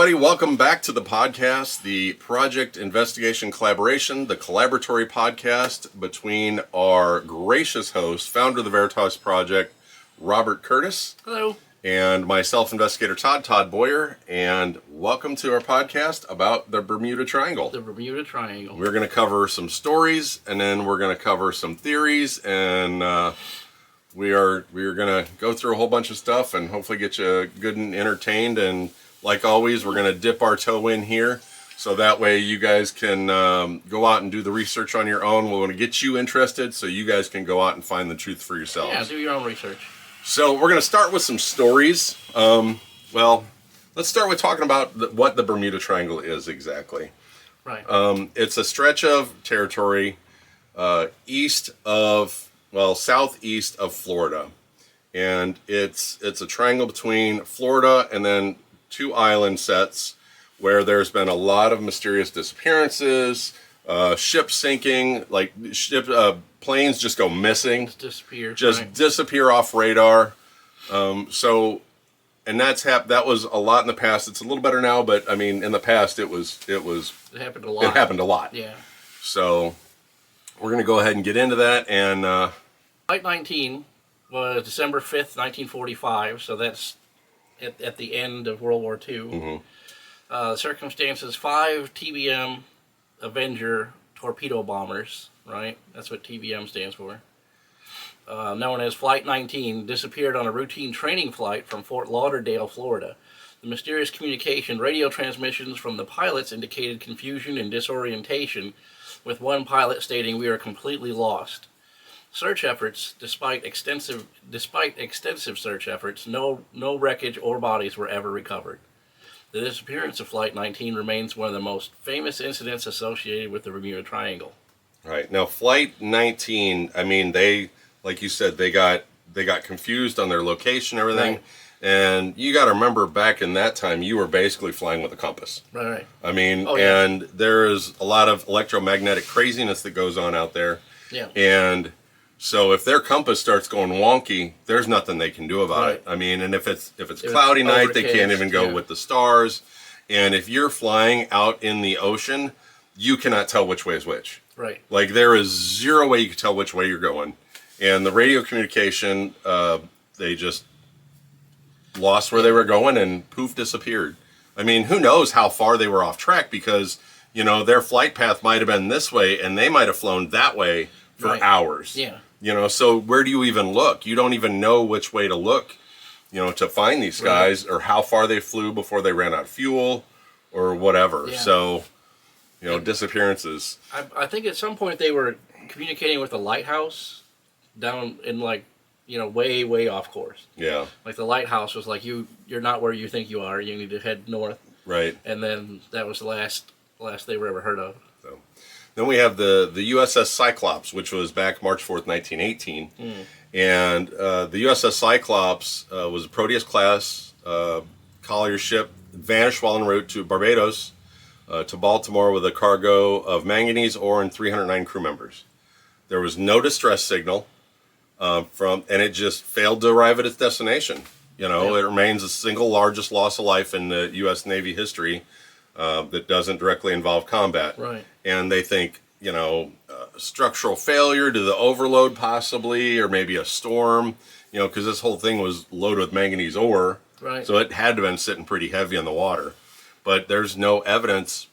everybody. Welcome back to the podcast, the Project Investigation Collaboration, the collaboratory podcast between our gracious host, founder of the Veritas Project, Robert Curtis. Hello. And myself, investigator Todd Boyer. And welcome to our podcast about the Bermuda Triangle. The Bermuda Triangle. We're going to cover some stories, and then we're going to cover some theories, and we are going to go through a whole bunch of stuff and hopefully get you good and entertained. And like always, we're going to dip our toe in here so that way you guys can go out and do the research on your own. We want to get you interested so you guys can go out and find the truth for yourselves. Yeah, do your own research. So we're going to start with some stories. Well, let's start with talking about what the Bermuda Triangle is exactly. Right. It's a stretch of territory southeast of Florida. And it's a triangle between Florida and then two island sets where there's been a lot of mysterious disappearances, ships sinking, planes just go missing, disappear off radar. And that was a lot in the past. It's a little better now, but I mean, in the past it happened a lot. It happened a lot. Yeah. So we're going to go ahead and get into that. And Flight 19 was December 5th, 1945. So that's at the end of World War II. Mm-hmm. Circumstances: 5 TBM Avenger torpedo bombers. Right, that's what TBM stands for. Known as Flight 19, disappeared on a routine training flight from Fort Lauderdale, Florida. The mysterious communication radio transmissions from the pilots indicated confusion and disorientation, with one pilot stating, "We are completely lost." Search efforts, despite extensive search efforts, no wreckage or bodies were ever recovered. The disappearance of Flight 19 remains one of the most famous incidents associated with the Bermuda Triangle. Right. Now, Flight 19, I mean, they, like you said, they got confused on their location and everything. Right. And you got to remember, back in that time, you were basically flying with a compass. Right. I mean, yeah. And there is a lot of electromagnetic craziness that goes on out there. Yeah. And so if their compass starts going wonky, there's nothing they can do about it. I mean, and if it's cloudy night, they can't even go with the stars. And if you're flying out in the ocean, you cannot tell which way is which. Right. Like, there is zero way you can tell which way you're going. And the radio communication, they just lost where they were going and poof, disappeared. I mean, who knows how far they were off track, because, you know, their flight path might have been this way and they might have flown that way for hours. Yeah. You know, so where do you even look? You don't even know which way to look, you know, to find these guys, or how far they flew before they ran out of fuel or whatever. Yeah. So, you know, disappearances. I think at some point they were communicating with a lighthouse down in, like, you know, way, way off course. Yeah. Like, the lighthouse was like, you're not where you think you are. You need to head north. Right. And then that was the last they were ever heard of. So then we have the USS Cyclops, which was back March 4th, 1918. And the USS Cyclops was a Proteus class collier ship, vanished while en route to Barbados, to Baltimore with a cargo of manganese ore and 309 crew members. There was no distress signal and it just failed to arrive at its destination. You know, It remains the single largest loss of life in the U.S. Navy history that doesn't directly involve combat. Right. And they think, you know, structural failure to the overload possibly, or maybe a storm, you know, because this whole thing was loaded with manganese ore. Right. So it had to have been sitting pretty heavy in the water. But there's no evidence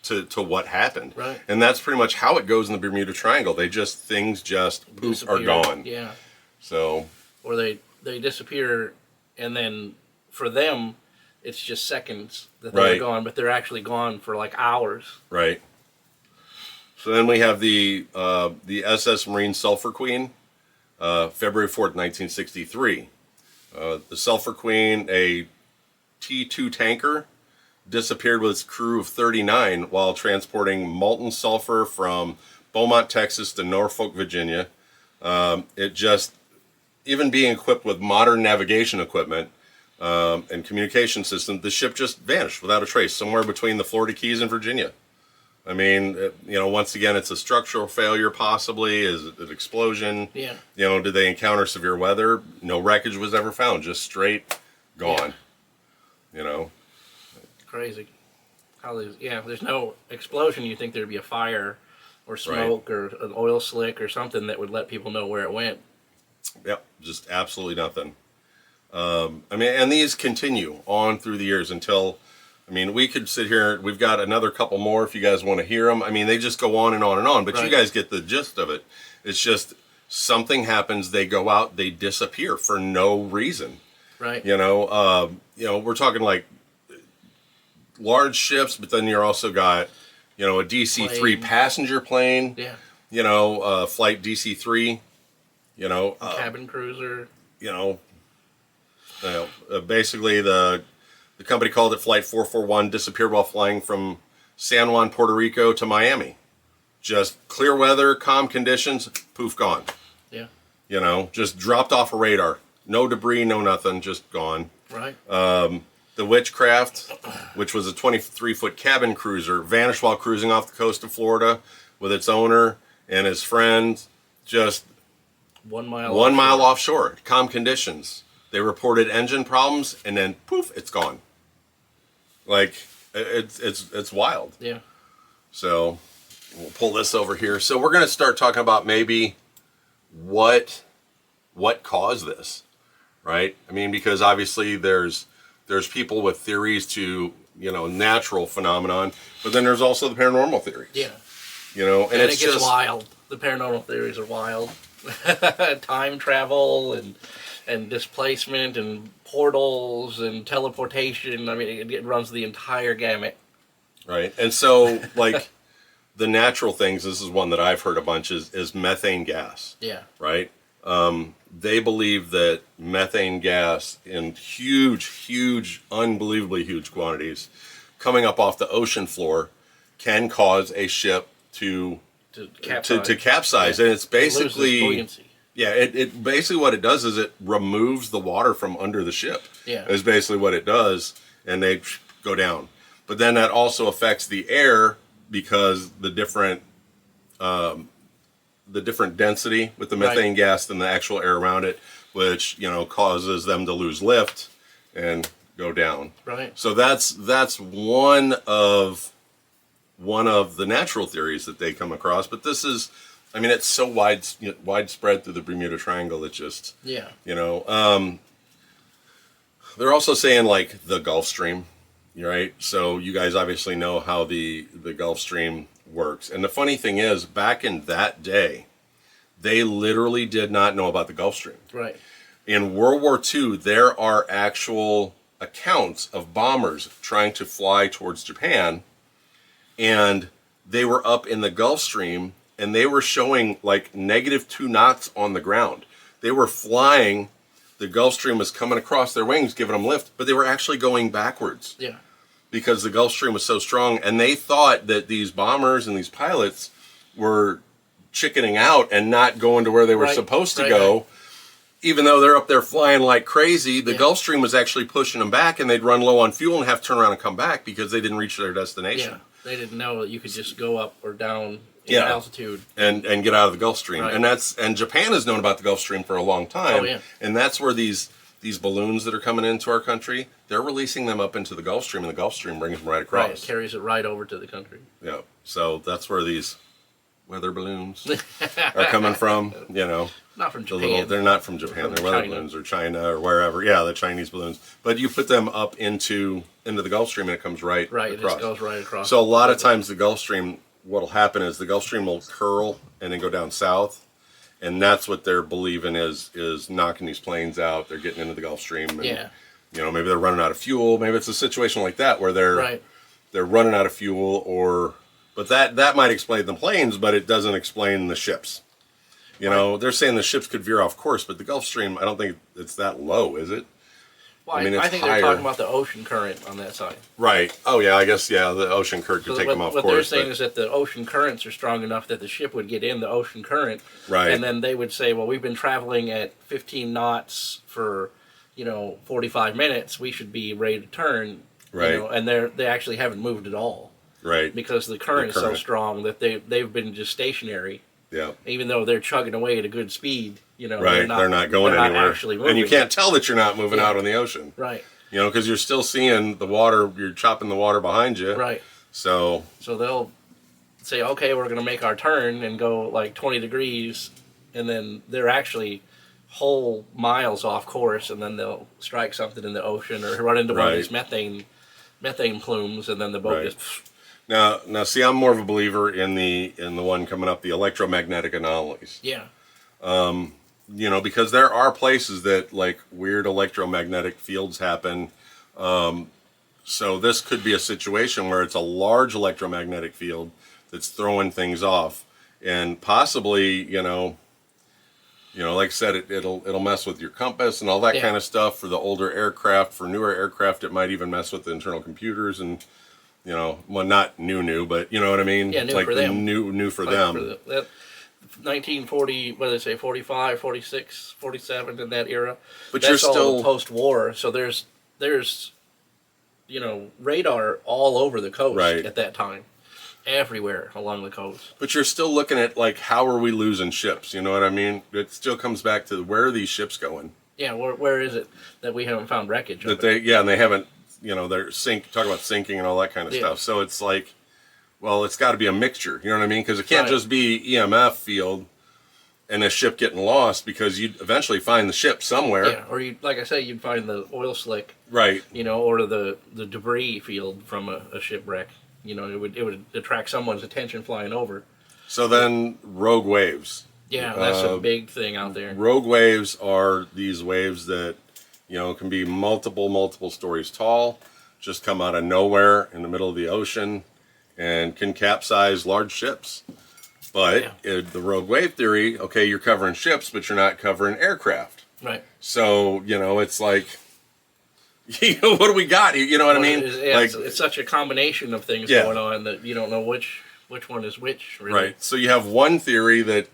to what happened. Right. And that's pretty much how it goes in the Bermuda Triangle. Things just poof, are gone. Yeah. So. Or they disappear, and then for them, it's just seconds that they're gone, but they're actually gone for like hours. Right. So then we have the SS Marine Sulphur Queen, February 4th, 1963. The Sulphur Queen, a T2 tanker, disappeared with its crew of 39 while transporting molten sulfur from Beaumont, Texas to Norfolk, Virginia. Even being equipped with modern navigation equipment and communication system, the ship just vanished without a trace somewhere between the Florida Keys and Virginia. I mean, once again, it's a structural failure possibly. Is it an explosion? Yeah. Did they encounter severe weather? No wreckage was ever found. Just straight gone. Crazy. There's no explosion. You think there'd be a fire or smoke or an oil slick or something that would let people know where it went. Yep, just absolutely nothing. I mean, and these continue on through the years until, I mean, we could sit here. We've got another couple more if you guys want to hear them. I mean, they just go on and on and on. But you guys get the gist of it. It's just something happens. They go out. They disappear for no reason. Right. We're talking like large ships, but then you're also got, a DC-3 passenger plane. Yeah. Flight DC-3. Cabin cruiser. Basically the company called it Flight 441, disappeared while flying from San Juan, Puerto Rico to Miami. Just clear weather, calm conditions, poof, gone. Yeah. Just dropped off a radar. No debris, no nothing, just gone. Right. The Witchcraft, which was a 23-foot cabin cruiser, vanished while cruising off the coast of Florida with its owner and his friend. Just 1 mile. 1 mile offshore, calm conditions. They reported engine problems, and then poof, it's gone. Like it's wild. Yeah. So we'll pull this over here. So we're going to start talking about maybe what caused this, right? I mean, because obviously there's people with theories to natural phenomenon, but then there's also the paranormal theories. Yeah. And it gets wild. The paranormal theories are wild. Time travel and displacement and portals and teleportation. I mean, it runs the entire gamut. Right. And so, like, the natural things, this is one that I've heard a bunch, is methane gas. Yeah. Right? They believe that methane gas in huge, unbelievably huge quantities coming up off the ocean floor can cause a ship to capsize. Yeah. And it's basically... It loses buoyancy. Yeah, it basically what it does is it removes the water from under the ship. Yeah. Is basically what it does, and they go down. But then that also affects the air because the different density with the methane gas than the actual air around it, which causes them to lose lift and go down. Right. So that's one of the natural theories that they come across. But this is, I mean, it's so widespread through the Bermuda Triangle. It's just, they're also saying like the Gulf Stream, right? So you guys obviously know how the Gulf Stream works. And the funny thing is, back in that day, they literally did not know about the Gulf Stream. Right. In World War II, there are actual accounts of bombers trying to fly towards Japan, and they were up in the Gulf Stream, and they were showing like -2 knots on the ground. They were flying, the Gulf Stream was coming across their wings, giving them lift, but they were actually going backwards. Yeah. Because the Gulf Stream was so strong, and they thought that these bombers and these pilots were chickening out and not going to where they were supposed to go. Even though they're up there flying like crazy, the Gulf Stream was actually pushing them back, and they'd run low on fuel and have to turn around and come back because they didn't reach their destination. Yeah. They didn't know that you could just go up or down in altitude and get out of the Gulf Stream. Right. And Japan has known about the Gulf Stream for a long time. Oh, yeah. And that's where these balloons that are coming into our country, they're releasing them up into the Gulf Stream, and the Gulf Stream brings them right across. Right, it carries it right over to the country. Yeah. So that's where these weather balloons are coming from, Not from Japan. They're not from Japan. They're weather balloons or China or wherever. Yeah, the Chinese balloons. But you put them up into the Gulf Stream, and it comes right across. It just goes right across. So a lot of times the Gulf Stream, what'll happen is the Gulf Stream will curl and then go down south. And that's what they're believing is knocking these planes out. They're getting into the Gulf Stream. And, maybe they're running out of fuel. Maybe it's a situation like that where they're running out of fuel, but that might explain the planes, but it doesn't explain the ships. They're saying the ships could veer off course, but the Gulf Stream, I don't think it's that low, is it? Well, I think they're talking about the ocean current on that side. Right. Oh, yeah, I guess, the ocean current could take them off course. What they're saying is that the ocean currents are strong enough that the ship would get in the ocean current. Right. And then they would say, well, we've been traveling at 15 knots for, 45 minutes. We should be ready to turn. Right. And they actually haven't moved at all. Right. Because the current is so strong that they've been just stationary. Yeah. Even though they're chugging away at a good speed, right. They're not going anywhere. Actually moving. And you can't tell that you're not moving out on the ocean. Right. You know, because you're still seeing the water. You're chopping the water behind you. Right. So they'll say, okay, we're going to make our turn and go like 20 degrees, and then they're actually whole miles off course, and then they'll strike something in the ocean or run into one of these methane plumes, and then the boat just. Now, see, I'm more of a believer in the one coming up, the electromagnetic anomalies. Yeah. You know, because there are places that like weird electromagnetic fields happen. So this could be a situation where it's a large electromagnetic field that's throwing things off, and possibly, like I said, it'll mess with your compass and all that kind of stuff for the older aircraft. For newer aircraft, it might even mess with the internal computers and, well, not new, but you know what I mean? Yeah, new like for them. New for like them. For that 1940, what did they say, 45, 46, 47, in that era. But that's you're still all post-war, so there's radar all over the coast at that time. Everywhere along the coast. But you're still looking at, like, how are we losing ships? You know what I mean? It still comes back to where are these ships going? Yeah, where is it that we haven't found wreckage of and they haven't, they're talk about sinking and all that kind of stuff. So it's like, well, it's got to be a mixture. You know what I mean? Because it can't just be EMF field and a ship getting lost, because you'd eventually find the ship somewhere. Yeah, or like I say, you'd find the oil slick. Right. Or the debris field from a shipwreck. It would attract someone's attention flying over. So then rogue waves. Yeah, that's a big thing out there. Rogue waves are these waves that, can be multiple stories tall, just come out of nowhere in the middle of the ocean, and can capsize large ships. But the rogue wave theory, okay, you're covering ships, but you're not covering aircraft. Right. So, it's like, what do we got? You know what I mean? It's such a combination of things going on that you don't know which one is which, really. Right. So you have one theory that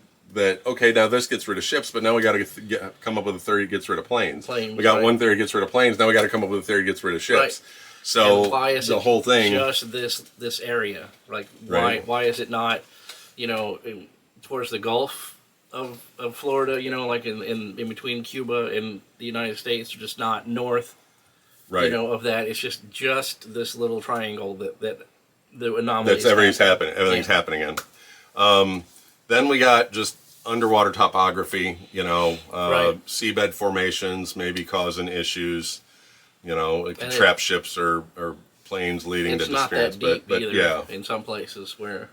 okay, now this gets rid of ships, but now we got to come up with a theory that gets rid of planes. We got one theory that gets rid of planes. Now we got to come up with a theory that gets rid of ships. Right. So and why is the it whole thing, just this area? Like why is it not, towards the Gulf of Florida? Like in between Cuba and the United States, just not north. Right. Of that. It's just this little triangle that the anomaly. That's everything's happening in. Then we got just underwater topography. Seabed formations maybe causing issues. It can trap ships or planes leading to disappearance. It's not that deep either. Yeah. In some places where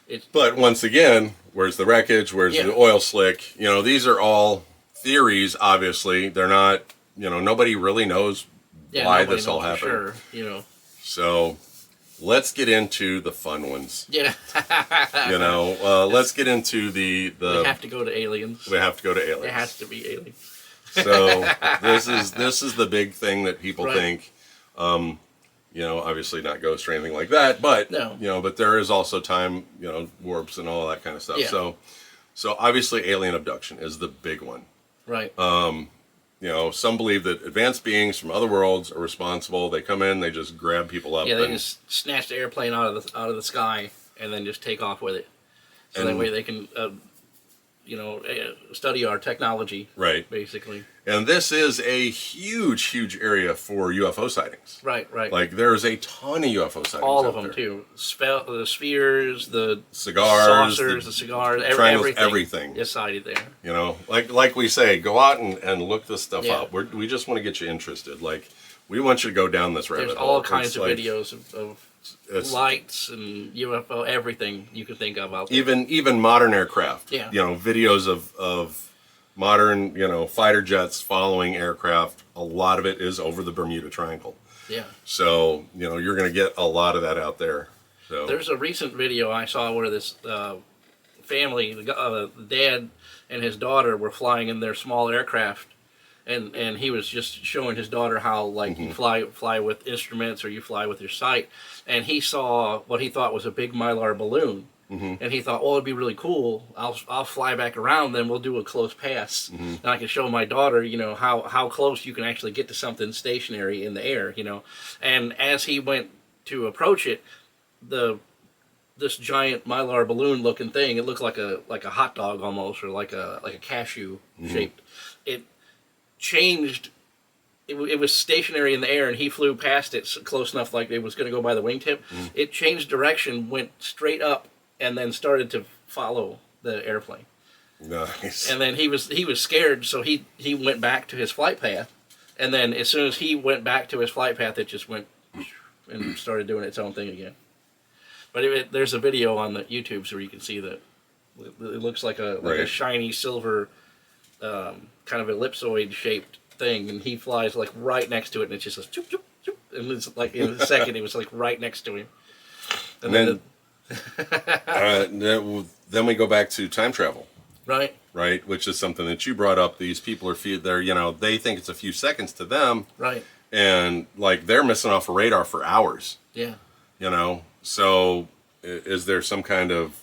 it's. But once again, where's the wreckage? Where's the oil slick? These are all theories. Obviously, they're not. Nobody really knows why this all happened. Sure, So, let's get into the fun ones. Yeah. Let's get into the. We have to go to aliens. We have to go to aliens. It has to be aliens. So this is the big thing that people think. Obviously not ghosts or anything like that, but but there is also time, warps and all that kind of stuff. Yeah. So obviously alien abduction is the big one. Right. Some believe that advanced beings from other worlds are responsible. They come in, they just grab people up. Yeah, they just snatch the airplane out of the sky and then just take off with it. So that way they can, study our technology. Right. Basically. And this is a huge area for UFO sightings. Right. Like there's a ton of UFO sightings. All of them too. The spheres, the cigars, saucers, the cigars, everything is sighted there. Like we say, go out and look this stuff up. We just want to get you interested. Like we want you to go down this rabbit hole. There's all kinds of videos of lights and UFO, everything you could think of out there. Even modern aircraft. Yeah. Videos of modern, fighter jets following aircraft. A lot of it is over the Bermuda Triangle. Yeah. So, you're going to get a lot of that out there. So there's a recent video I saw where this family, the dad and his daughter were flying in their small aircraft. And he was just showing his daughter how, like, you fly with instruments or you fly with your sight. And he saw what he thought was a big Mylar balloon. And he thought, well, it'd be really cool. I'll fly back around, then we'll do a close pass. And I can show my daughter, how close you can actually get to something stationary in the air, And as he went to approach it, this giant Mylar balloon looking thing, it looked like a hot dog almost, or like a cashew shaped. It changed it was stationary in the air, and he flew past it close enough, like it was going to go by the wingtip. It changed direction, went straight up, and then started to follow the airplane. Nice. And then he was scared, so he went back to his flight path. And then as soon as he went back to his flight path, it just went and started doing its own thing again. But there's a video on the YouTube where you can see that it looks like a shiny silver, kind of ellipsoid shaped thing, and he flies like right next to it, and it just goes choop, choop, choop, and it's like in a second it was like right next to him. And then we go back to time travel. Right, which is something that you brought up. These people are they think it's a few seconds to them, right, and like they're missing off a radar for hours. Yeah, so is there some kind of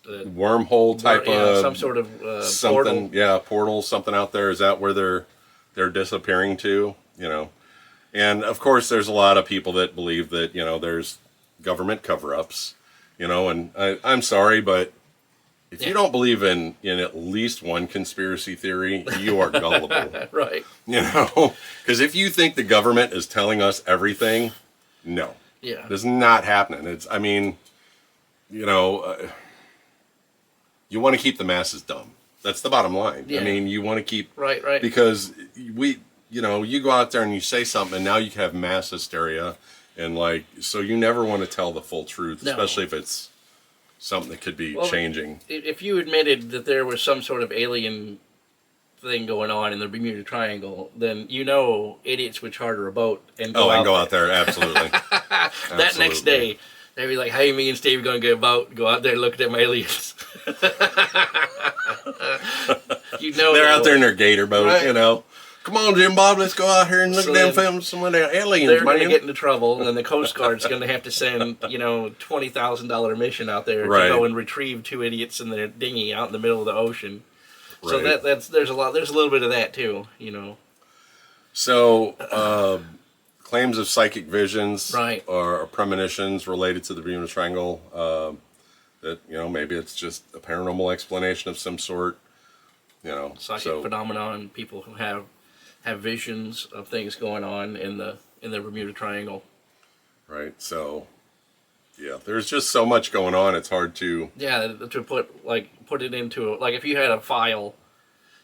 wormhole type of some sort of something? portal. Portal, something out there. Is that where they're disappearing to? And of course, there's a lot of people that believe that there's government cover-ups. And I'm sorry, but if you don't believe in at least one conspiracy theory, you are gullible. Right. Because if you think the government is telling us everything, no. Yeah. It's not happening. You want to keep the masses dumb. That's the bottom line. Yeah. You want to keep... Right. Because you go out there and you say something, and now you have mass hysteria, and so you never want to tell the full truth, especially if it's something that could be changing. If you admitted that there was some sort of alien thing going on in the Bermuda Triangle, then idiots would charter a boat and go out there. Absolutely. That next day, they'd be like, "Hey, me and Steve are going to get a boat, go out there and look at them aliens." They're out there in their gator boat, right. Come on, Jim Bob, let's go out here and look at them some of the aliens. They're going to get into trouble, and then the Coast Guard's going to have to send, $20,000 mission out there to go and retrieve two idiots in their dinghy out in the middle of the ocean. Right. So there's a little bit of that too, So claims of psychic visions, right, or premonitions related to the Bermuda Triangle. That maybe it's just a paranormal explanation of some sort. Psychic phenomenon. People who have visions of things going on in the Bermuda Triangle. Right. So, there's just so much going on. It's hard to to put it into if you had a file,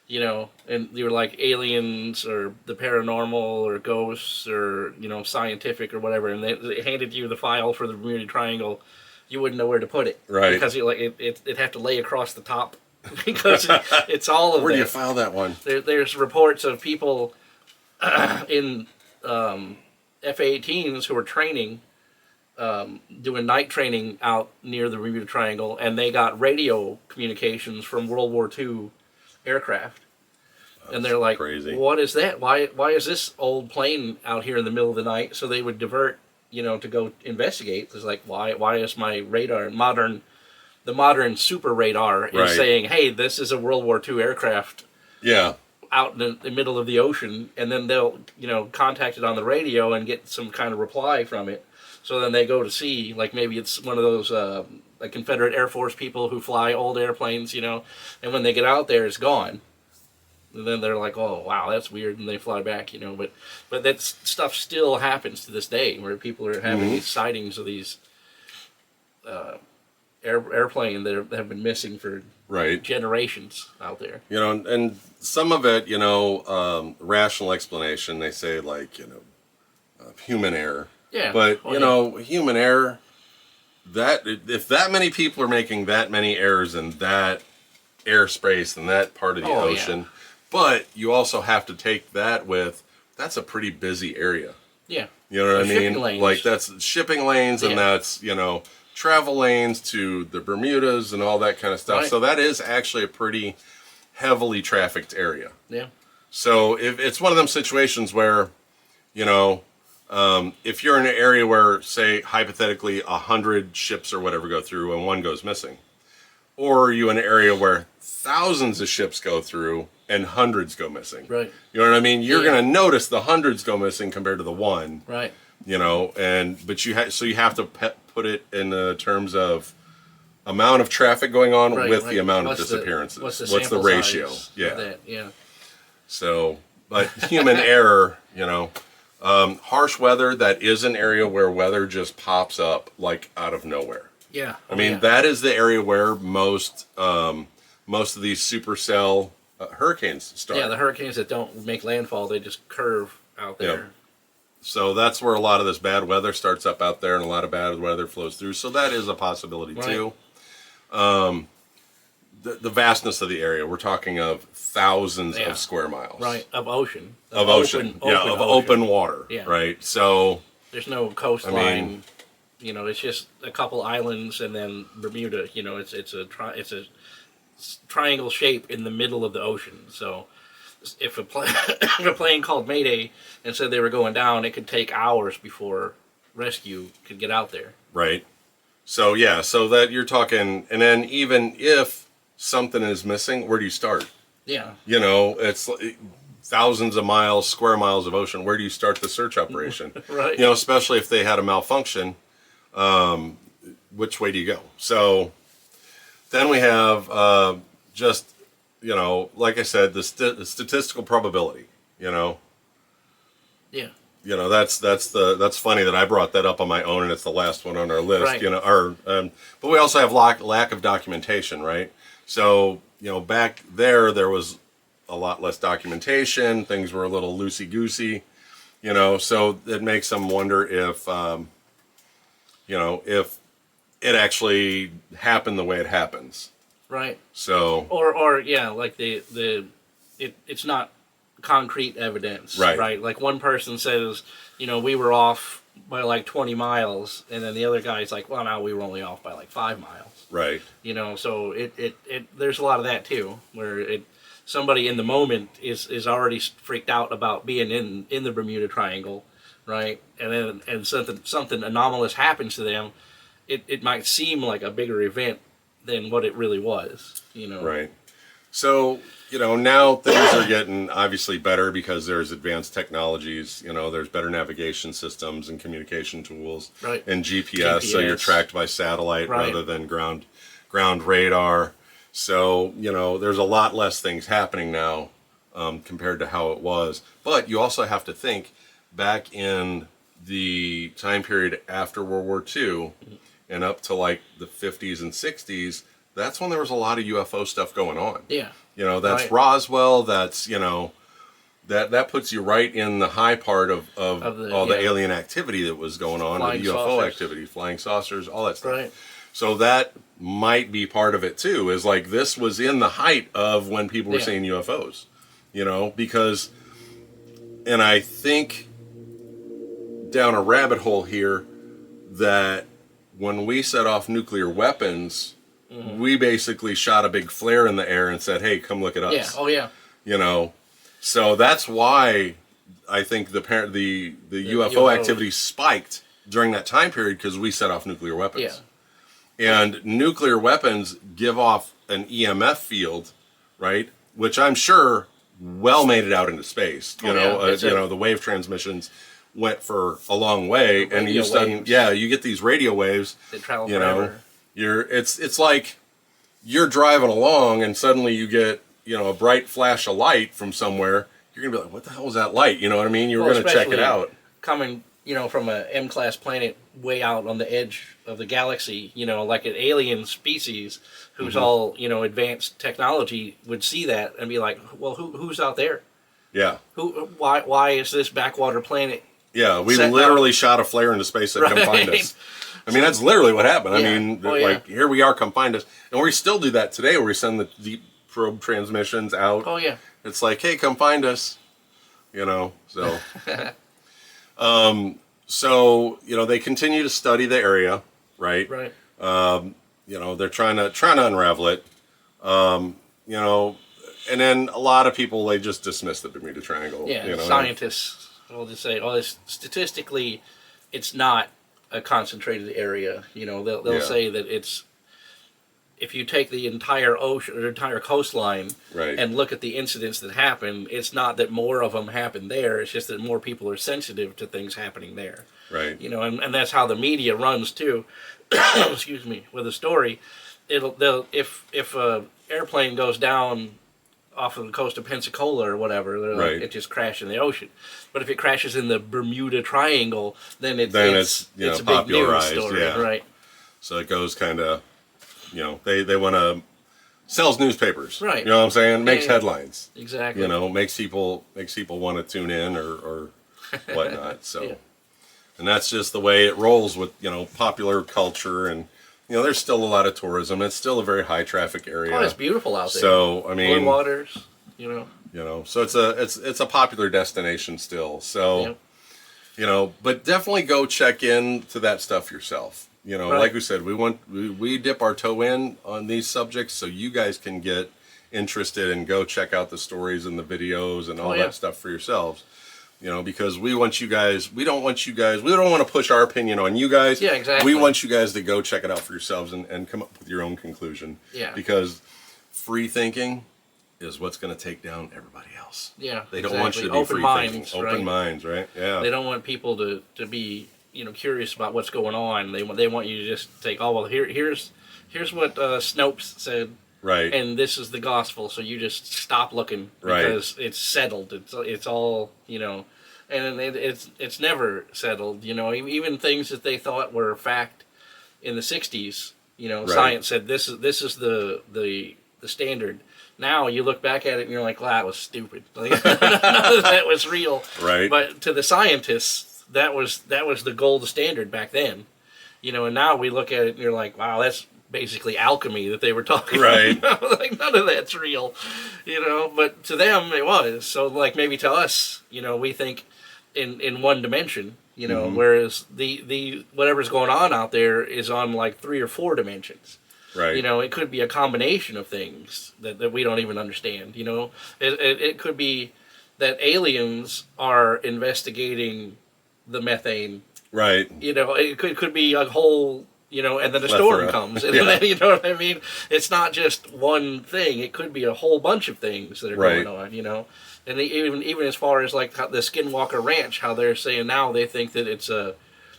and you were like aliens or the paranormal or ghosts or scientific or whatever, and they handed you the file for the Bermuda Triangle, you wouldn't know where to put it, right? Because it'd have to lay across the top. Because it's all of where do you file that one? There's reports of people in F-18s who are training, doing night training out near the Bermuda Triangle, and they got radio communications from World War II aircraft. And they're like, crazy. What is that? Why is this old plane out here in the middle of the night? So they would divert, to go investigate. It's like, why is my radar the modern super radar is saying, hey, this is a World War II aircraft out in the middle of the ocean, and then they'll, contact it on the radio and get some kind of reply from it. So then they go to see, maybe it's one of those Confederate Air Force people who fly old airplanes, and when they get out there, it's gone. And then they're like, oh, wow, that's weird, and they fly back, But that stuff still happens to this day, where people are having these sightings of these... airplane that have been missing for generations out there. And some of it, rational explanation, they say human error. Yeah. But, human error, if that many people are making that many errors in that airspace and that part of the ocean, but you also have to take that that's a pretty busy area. Yeah. You know what I mean? Lanes. That's shipping lanes, and that's, travel lanes to the Bermudas and all that kind of stuff. Right. So that is actually a pretty heavily trafficked area. Yeah. So if it's one of them situations where, if you're in an area where, say, hypothetically 100 ships or whatever go through and one goes missing, or you in an area where thousands of ships go through and hundreds go missing. Right. You know what I mean? You're going to notice the hundreds go missing compared to the one. Right. But you have to put it in terms of amount of traffic going on with the amount of disappearances. What's the ratio? Yeah. So, but human error, harsh weather, that is an area where weather just pops up like out of nowhere. Yeah. I mean, that is the area where most of these supercell hurricanes start. Yeah, the hurricanes that don't make landfall, they just curve out there. Yep. So that's where a lot of this bad weather starts up out there, and a lot of bad weather flows through. So that is a possibility too. The vastness of the area, we're talking of thousands of square miles. Right, of ocean. Of ocean. Open water. Yeah. Right. So there's no coastline. It's just a couple islands and then Bermuda. It's a triangle shape in the middle of the ocean. So if a plane called Mayday and said they were going down, it could take hours before rescue could get out there. Right. So so that you're talking, and then even if something is missing, where do you start? Yeah. It's thousands of miles, square miles of ocean. Where do you start the search operation? Right. Especially if they had a malfunction, which way do you go? So then we have like I said, the statistical probability. Yeah. That's funny that I brought that up on my own, and it's the last one on our list. Right. But we also have lack of documentation, right? So back there was a lot less documentation. Things were a little loosey goosey, So it makes them wonder if if it actually happened the way it happens. Right. So like it's not concrete evidence. Right. Right. Like one person says, we were off by like 20 miles, and then the other guy's like, well, no, we were only off by like 5 miles. Right. So it there's a lot of that too, where somebody in the moment is already freaked out about being in the Bermuda Triangle, right? And then something anomalous happens to them. It might seem like a bigger event than what it really was, Right. So, now things are getting obviously better because there's advanced technologies, there's better navigation systems and communication tools, right, and GPS, so you're tracked by satellite rather than ground radar. So, there's a lot less things happening now compared to how it was. But you also have to think back in the time period after World War II and up to like the 50s and 60s, that's when there was a lot of UFO stuff going on. Yeah. That's Roswell. That's, that puts you right in the high part of all the alien activity that was going on, flying the UFO saucers. Activity, flying saucers, all that stuff. Right. So that might be part of it too, is like this was in the height of when people were seeing UFOs, because, and I think down a rabbit hole here that when we set off nuclear weapons, we basically shot a big flare in the air and said, hey, come look at us. Yeah. Oh, yeah. So that's why I think the UFO activity spiked during that time period, because we set off nuclear weapons. Yeah. And nuclear weapons give off an EMF field, right? Which I'm sure made it out into space. The wave transmissions went for a long way, and you get these radio waves that travel forever. It's like you're driving along and suddenly you get a bright flash of light from somewhere. You're gonna be like, what the hell was that light? You know what I mean? You're gonna check it out. Coming from a M-class planet way out on the edge of the galaxy, like an alien species who's all advanced technology would see that and be like, well, who's out there? Yeah. Why is this backwater planet? Yeah, we literally shot a flare into space that come find us. I mean, that's literally what happened. Yeah. I mean, here we are, come find us. And we still do that today, where we send the deep probe transmissions out. Oh, yeah. It's like, hey, come find us. So. So, they continue to study the area, right? Right. They're trying to unravel it. And then a lot of people, they just dismiss the Bermuda Triangle. Yeah, scientists will just say, this statistically, it's not a concentrated area. They'll say that it's, if you take the entire ocean or entire coastline and look at the incidents that happen, it's not that more of them happen there. It's just that more people are sensitive to things happening there. Right. And that's how the media runs too. Excuse me. With a story, if a airplane goes down off of the coast of Pensacola or whatever, they're like, Right. it just crashed in the ocean. But if it crashes in the Bermuda Triangle, then it's you know, a big news popularized, story, yeah. right? So it goes kind of, you know, they want to sells newspapers, Right? You know what I'm saying? Makes Yeah. headlines, Exactly. you know, makes people want to tune in or whatnot. So, Yeah. and that's just the way it rolls with, you know, popular culture. And you know, there's still a lot of tourism. It's still a very high traffic area. Oh, it's beautiful out there. So I mean, blue waters, you know. you know, so it's a popular destination still. So. Yep. You know, but definitely go check into that stuff yourself. You know, Right. like we said, we dip our toe in on these subjects so you guys can get interested and go check out the stories and the videos and all Oh, yeah. that stuff for yourselves. You know, because we don't want to push our opinion on you guys. Yeah, exactly. We want you guys to go check it out for yourselves and come up with your own conclusion. Yeah. Because free thinking is what's going to take down everybody else. Yeah, They don't want you to be open free minds, thinking. right? Open minds, right? Yeah. They don't want people to be, you know, curious about what's going on. They want you to just take, oh well, here's what Snopes said, Right. and this is the gospel. So you just stop looking Right. because it's settled. It's all, you know, and it's never settled. You know, even things that they thought were fact in the '60s. You know, Right. science said this is the standard. Now you look back at it and you're like, wow, that was stupid. Like, none of that was real. Right. But to the scientists, that was the gold standard back then. You know, and now we look at it and you're like, wow, that's basically alchemy that they were talking Right. about. Like, none of that's real. You know, but to them it was. So like maybe to us, you know, we think in one dimension, you know, Mm-hmm. whereas the whatever's going on out there is on like 3 or 4 dimensions. Right. You know, it could be a combination of things that we don't even understand. You know, it could be that aliens are investigating the methane. Right. You know, it could be a whole, you know, and then a Plethora. storm comes. And Yeah. then, you know what I mean? It's not just one thing. It could be a whole bunch of things that are Right. going on, you know. And even as far as like how the Skinwalker Ranch, how they're saying now they think that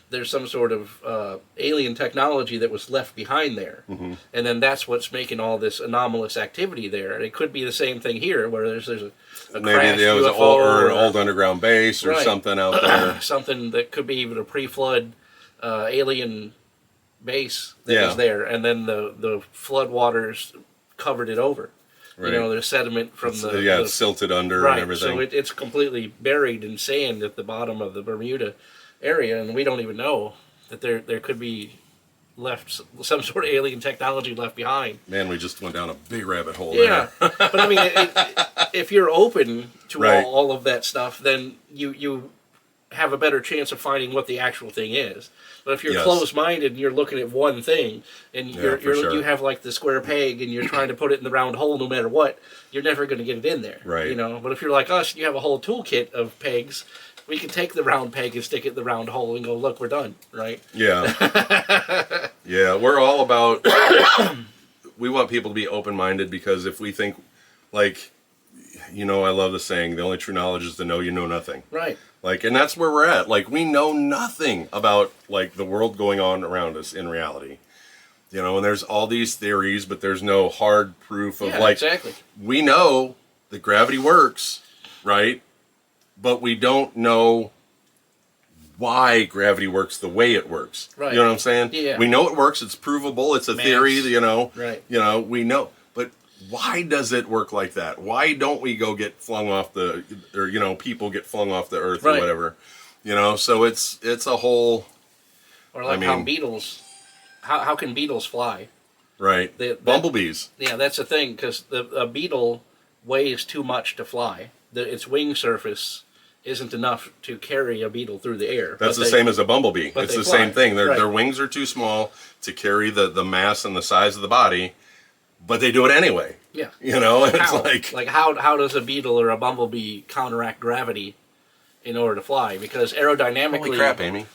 there's some sort of alien technology that was left behind there. Mm-hmm. And then that's what's making all this anomalous activity there. And it could be the same thing here, where there's a Maybe crashed there was UFO an old underground base or Right. something out there. something that could be even a pre-flood alien base that Yeah. was there, and then the flood waters covered it over. Right. You know, there's sediment from It's silted under right. and everything. So it's completely buried in sand at the bottom of the Bermuda area, and we don't even know that there could be left some sort of alien technology left behind. Man, we just went down a big rabbit hole Yeah, there. but I mean, if you're open to Right. all of that stuff, then you have a better chance of finding what the actual thing is. But if you're Yes. closed-minded and you're looking at one thing, and Yeah, for sure. you have like the square peg, and you're trying to put it in the round hole no matter what, you're never going to get it in there. Right. You know. But if you're like us, you have a whole toolkit of pegs. We can take the round peg and stick it in the round hole and go, look, we're done. Right. Yeah. Yeah, we're all about, we want people to be open-minded because if we think, like, you know, I love the saying, the only true knowledge is to know you know nothing. Right. Like, and that's where we're at. Like, we know nothing about, like, the world going on around us in reality. You know, and there's all these theories, but there's no hard proof of, Yeah, like, exactly. we know that gravity works, right? But we don't know why gravity works the way it works. Right. You know what I'm saying? Yeah. We know it works. It's provable. It's a Maths. theory, you know. Right. You know, we know. But why does it work like that? Why don't we go get flung off or, you know, people get flung off the earth Right. or whatever? You know, so it's a whole, Or like I how mean- beetles, how can beetles fly? right. Bumblebees. Yeah, that's the thing, because a beetle weighs too much to fly. Its wing surface isn't enough to carry a beetle through the air. That's the same as a bumblebee. but It's they the fly. same thing. Right. Their wings are too small to carry the mass and the size of the body, but they do it anyway. Yeah. You know, it's How? like How does a beetle or a bumblebee counteract gravity in order to fly? Because aerodynamically... holy crap, Amy.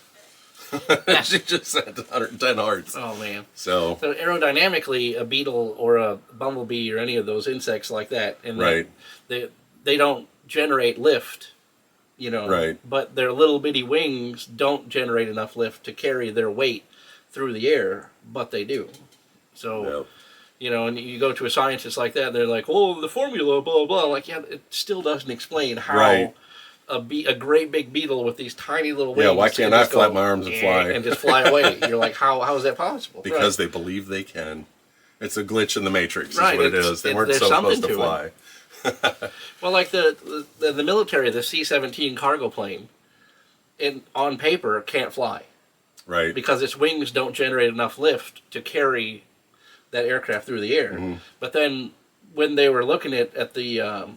She just said 110 hearts. Oh, man. So, So aerodynamically, a beetle or a bumblebee or any of those insects like that, and right. they don't generate lift, you know. Right. But their little bitty wings don't generate enough lift to carry their weight through the air, but they do. So, Yep. And you go to a scientist like that, they're like, "Oh, the formula, blah blah." Like, yeah, it still doesn't explain how Right. a great big beetle with these tiny little wings. Yeah, why can't I flap my arms and fly? And just fly away? You're like, how is that possible? Because they believe they can. It's a glitch in the Matrix, Right, is what it is. They weren't there's supposed to something fly. Well, like the military, the C-17 cargo plane, on paper can't fly Right. because its wings don't generate enough lift to carry that aircraft through the air. Mm-hmm. But then when they were looking at the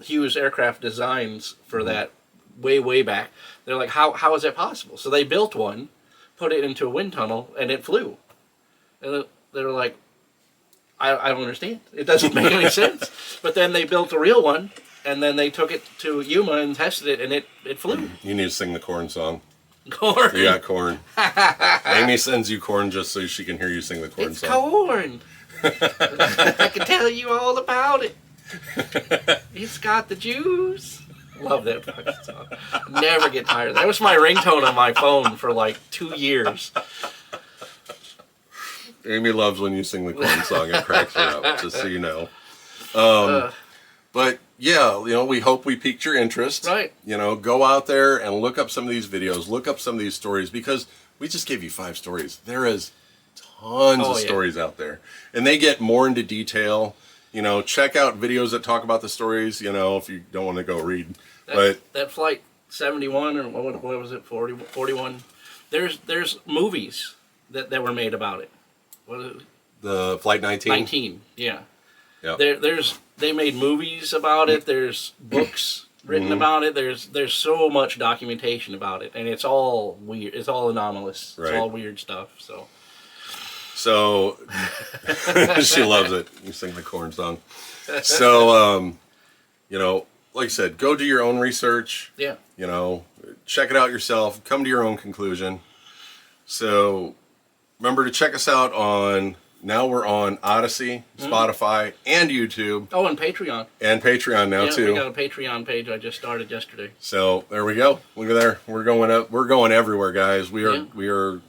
Hughes aircraft designs for Mm-hmm. that way back, they're like, how is that possible? So they built one, put it into a wind tunnel, and it flew. And they were like, I don't understand. It doesn't make any sense. But then they built a real one, and then they took it to Yuma and tested it, and it flew. You need to sing the corn song. Corn. You got corn. Amy sends you corn just so she can hear you sing the corn It's song. corn. I can tell you all about it. It's got the juice. Love that fucking song. Never get tired. That was my ringtone on my phone for like 2 years. Amy loves when you sing the corn song. It cracks her up, just so you know. But yeah, we hope we piqued your interest. Right. Go out there and look up some of these videos, look up some of these stories, because we just gave you 5 stories. There is tons of stories out there, and they get more into detail. Check out videos that talk about the stories. If you don't want to go read, That flight 71 or what was it, 41? There's movies that were made about it. What is it? the Flight 19. 19, yeah. Yeah. They made movies about it. There's books written about it. There's so much documentation about it, and it's all weird. It's all anomalous. Right. It's all weird stuff. So she loves it. You sing the corn song. So like I said, go do your own research. yeah, Check it out yourself. Come to your own conclusion. So remember to check us out on. Now we're on Odyssey, Spotify, and YouTube. Oh, and Patreon. And Patreon now Yeah, too. we got a Patreon page I just started yesterday. So there we go. Look at there. We're going up. We're going everywhere, guys. We are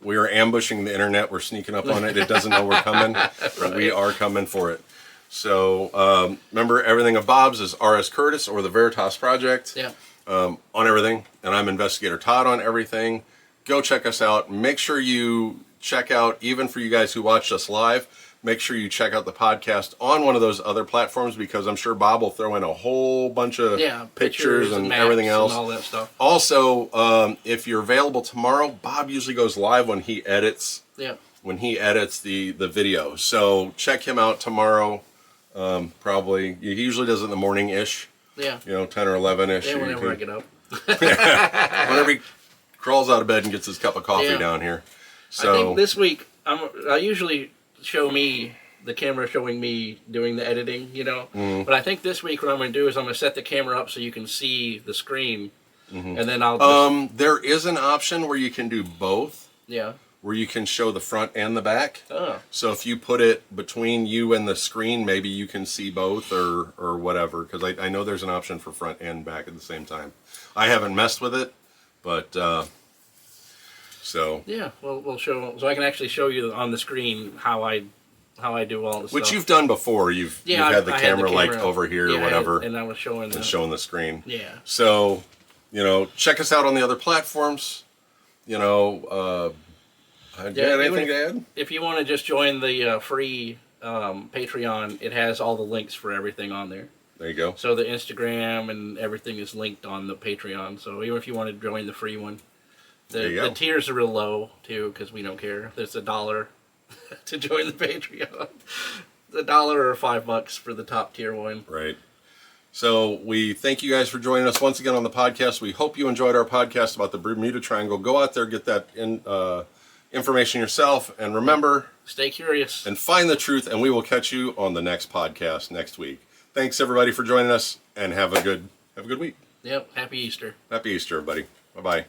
ambushing the internet. We're sneaking up on it. It doesn't know we're coming. But we are coming for it. So remember, everything of Bob's is R.S. Curtis or the Veritas Project. Yeah. On everything. And I'm Investigator Todd on everything. Go check us out. Make sure you check out, even for you guys who watched us live, make sure you check out the podcast on one of those other platforms, because I'm sure Bob will throw in a whole bunch of pictures and maps everything else. and all that stuff. Also, if you're available tomorrow, Bob usually goes live when he edits. Yeah. When he edits the video. So check him out tomorrow. Probably he usually does it in the morning-ish. Yeah. 10 or 11-ish. Yeah, whenever I get up. Whenever he crawls out of bed and gets his cup of coffee down here. So I think this week I usually show the camera showing me doing the editing, But I think this week what I'm going to do is I'm going to set the camera up so you can see the screen, and then I'll just, there is an option where you can do both. yeah. Where you can show the front and the back. Oh. So if you put it between you and the screen, maybe you can see both or whatever. Because I know there's an option for front and back at the same time. I haven't messed with it, but so Yeah, well, we'll show, so I can actually show you on the screen how I do all this which stuff. you've done before. You've had the camera like up. over here or whatever, and I was showing showing the screen. Yeah. So check us out on the other platforms. Anything to add? If you want to just join the free Patreon, it has all the links for everything on there. There you go. So the Instagram and everything is linked on the Patreon. So even if you want to join the free one, the tiers are real low too, because we don't care. There's $1 to join the Patreon. $1 or $5 for the top tier one. Right. So we thank you guys for joining us once again on the podcast. We hope you enjoyed our podcast about the Bermuda Triangle. Go out there, get that information yourself, and remember, stay curious and find the truth, and we will catch you on the next podcast next week. Thanks everybody for joining us, and have a good week. Yep. Happy Easter. Happy Easter, everybody. Bye-bye.